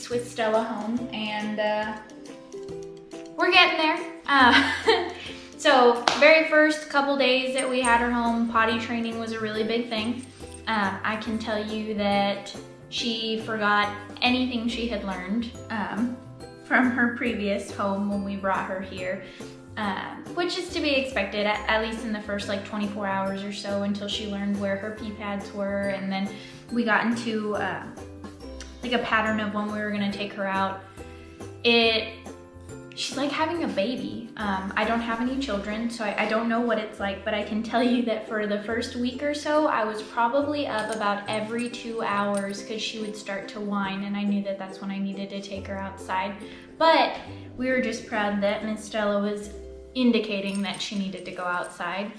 weeks with Stella home, and we're getting there. So very first couple days that we had her home, potty training was a really big thing. I can tell you that she forgot anything she had learned from her previous home when we brought her here, which is to be expected, at least in the first like 24 hours or so, until she learned where her pee pads were. And then we got into like a pattern of when we were gonna take her out. She's like having a baby. I don't have any children, so I don't know what it's like, but I can tell you that for the first week or so, I was probably up about every 2 hours because she would start to whine, and I knew that that's when I needed to take her outside. But we were just proud that Miss Stella was indicating that she needed to go outside.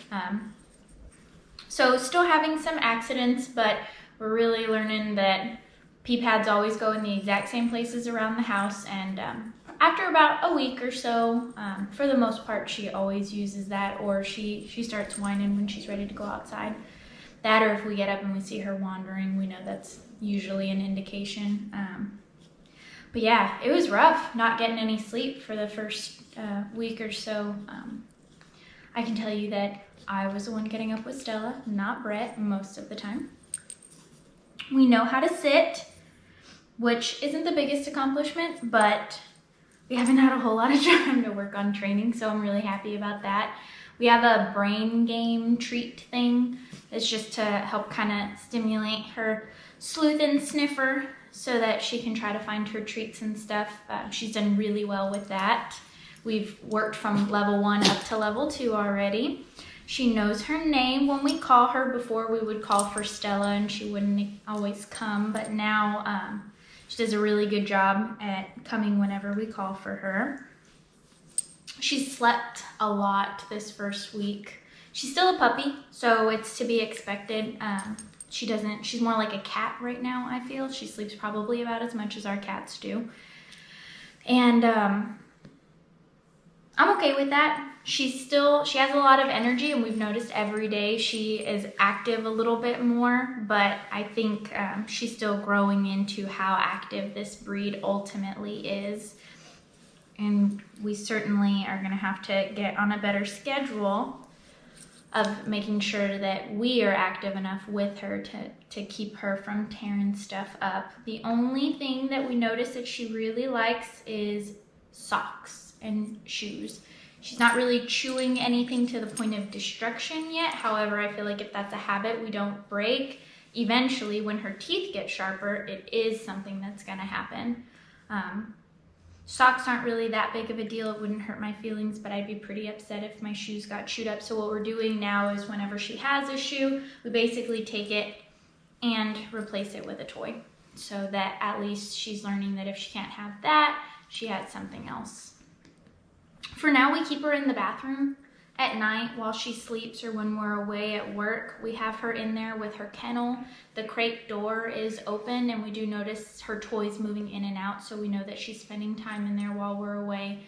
So still having some accidents, but we're really learning that pee pads always go in the exact same places around the house, and after about a week or so, for the most part, she always uses that, or she starts whining when she's ready to go outside. That, or if we get up and we see her wandering, we know that's usually an indication. But yeah, it was rough not getting any sleep for the first week or so. I can tell you that I was the one getting up with Stella, not Brett, most of the time. We know how to sit, which isn't the biggest accomplishment, but we haven't had a whole lot of time to work on training, so I'm really happy about that. We have a brain game treat thing. It's just to help kind of stimulate her sleuth and sniffer so that she can try to find her treats and stuff. She's done really well with that. We've worked from level 1 up to level 2 already. She knows her name when we call her. Before we would call for Stella and she wouldn't always come, but now she does a really good job at coming whenever we call for her. She slept a lot this first week. She's still a puppy, so it's to be expected. She's more like a cat right now, I feel. She sleeps probably about as much as our cats do. And I'm okay with that. She has a lot of energy, and we've noticed every day she is active a little bit more, but I think she's still growing into how active this breed ultimately is. And we certainly are gonna have to get on a better schedule of making sure that we are active enough with her to keep her from tearing stuff up. The only thing that we notice that she really likes is socks and shoes. She's not really chewing anything to the point of destruction yet. However, I feel like if that's a habit we don't break, eventually when her teeth get sharper, it is something that's gonna happen. Socks aren't really that big of a deal. It wouldn't hurt my feelings, but I'd be pretty upset if my shoes got chewed up. So what we're doing now is whenever she has a shoe, we basically take it and replace it with a toy, so that at least she's learning that if she can't have that, she has something else. For now, we keep her in the bathroom at night while she sleeps, or when we're away at work. We have her in there with her kennel. The crate door is open, and we do notice her toys moving in and out, so we know that she's spending time in there while we're away.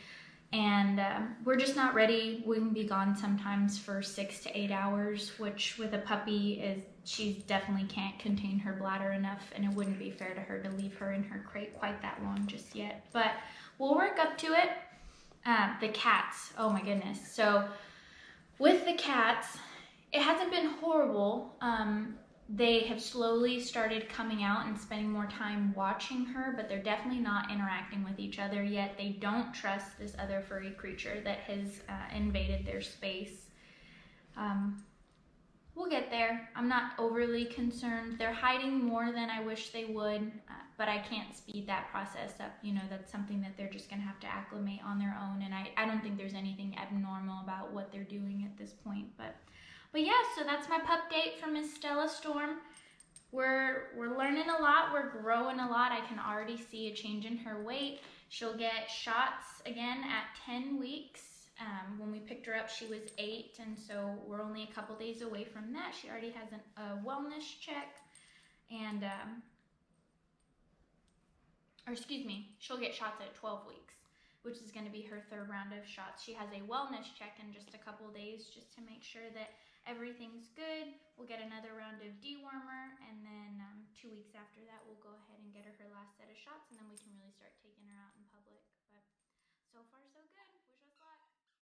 And we're just not ready. We can be gone sometimes for 6 to 8 hours, which with a puppy she definitely can't contain her bladder enough, and it wouldn't be fair to her to leave her in her crate quite that long just yet. But we'll work up to it. The cats, oh my goodness. So with the cats, it hasn't been horrible. They have slowly started coming out and spending more time watching her, but they're definitely not interacting with each other yet. They don't trust this other furry creature that has invaded their space. We'll get there. I'm not overly concerned. They're hiding more than I wish they would, but I can't speed that process up. You know, that's something that they're just gonna have to acclimate on their own, and I don't think there's anything abnormal about what they're doing at this point. But yeah, so that's my pup date for Miss Stella Storm. We're learning a lot, we're growing a lot. I can already see a change in her weight. She'll get shots again at 10 weeks. When we picked her up, she was 8, and so we're only a couple days away from that. She already has a wellness check, and she'll get shots at 12 weeks, which is going to be her 3rd round of shots. She has a wellness check in just a couple days, just to make sure that everything's good, we'll get another round of dewormer, and then 2 weeks after that, we'll go ahead and get her last set of shots, and then we can really start taking her out in public. But so far, so good.